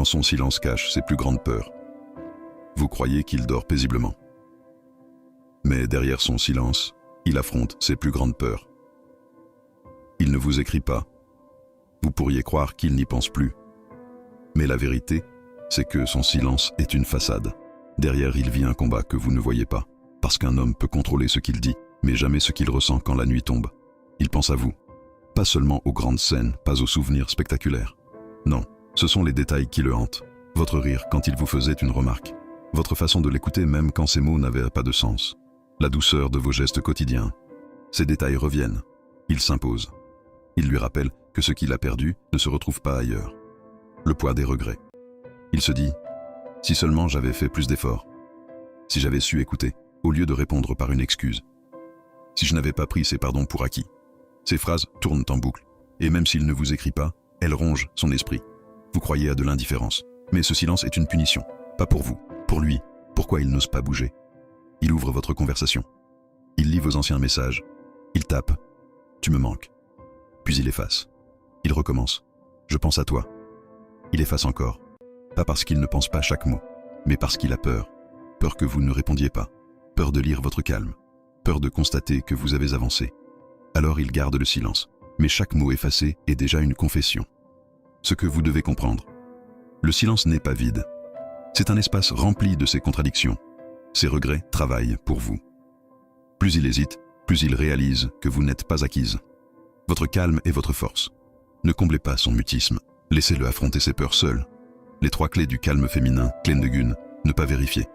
quand son silence cache ses plus grandes peurs. Vous croyez qu'il dort paisiblement. Mais derrière son silence, il affronte ses plus grandes peurs. Il ne vous écrit pas. Vous pourriez croire qu'il n'y pense plus. Mais la vérité, c'est que son silence est une façade. Derrière, il vit un combat que vous ne voyez pas. Parce qu'un homme peut contrôler ce qu'il dit, mais jamais ce qu'il ressent quand la nuit tombe. Il pense à vous. Pas seulement aux grandes scènes, pas aux souvenirs spectaculaires. Non, ce sont les détails qui le hantent. Votre rire quand il vous faisait une remarque. Votre façon de l'écouter même quand ses mots n'avaient pas de sens. La douceur de vos gestes quotidiens. Ces détails reviennent. Ils s'imposent. Ils lui rappellent que ce qu'il a perdu ne se retrouve pas ailleurs. Le poids des regrets. Il se dit « Si seulement j'avais fait plus d'efforts. Si j'avais su écouter, au lieu de répondre par une excuse. Si je n'avais pas pris ses pardons pour acquis. » Ces phrases tournent en boucle. Et même s'il ne vous écrit pas, elles rongent son esprit. Vous croyez à de l'indifférence. Mais ce silence est une punition. Pas pour vous, pour lui. Pourquoi il n'ose pas bouger? Il ouvre votre conversation. Il lit vos anciens messages. Il tape « Tu me manques ». Puis il efface. Il recommence « Je pense à toi ». Il efface encore. Pas parce qu'il ne pense pas chaque mot, mais parce qu'il a peur. Peur que vous ne répondiez pas. Peur de lire votre calme. Peur de constater que vous avez avancé. Alors il garde le silence. Mais chaque mot effacé est déjà une confession. Ce que vous devez comprendre. Le silence n'est pas vide. C'est un espace rempli de ses contradictions. Ses regrets travaillent pour vous. Plus il hésite, plus il réalise que vous n'êtes pas acquise. Votre calme est votre force. Ne comblez pas son mutisme. Laissez-le affronter ses peurs seul. Les 3 clés du calme féminin, Clendegun, ne pas vérifier.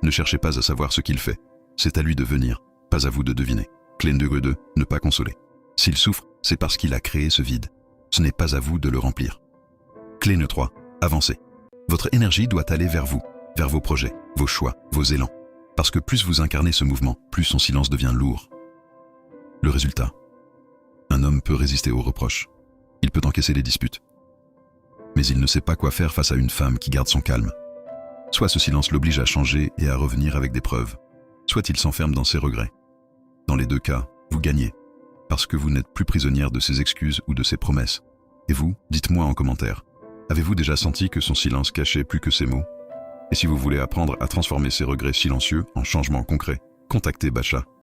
Ne cherchez pas à savoir ce qu'il fait. C'est à lui de venir, pas à vous de deviner. Clendegun 2, ne pas consoler. S'il souffre, c'est parce qu'il a créé ce vide. Ce n'est pas à vous de le remplir. Clé 3, avancez. Votre énergie doit aller vers vous, vers vos projets, vos choix, vos élans. Parce que plus vous incarnez ce mouvement, plus son silence devient lourd. Le résultat. Un homme peut résister aux reproches. Il peut encaisser les disputes. Mais il ne sait pas quoi faire face à une femme qui garde son calme. Soit ce silence l'oblige à changer et à revenir avec des preuves, soit il s'enferme dans ses regrets. Dans les 2 cas, vous gagnez, parce que vous n'êtes plus prisonnière de ses excuses ou de ses promesses. Et vous, dites-moi en commentaire, avez-vous déjà senti que son silence cachait plus que ses mots? Et si vous voulez apprendre à transformer ces regrets silencieux en changements concrets, contactez Bacha.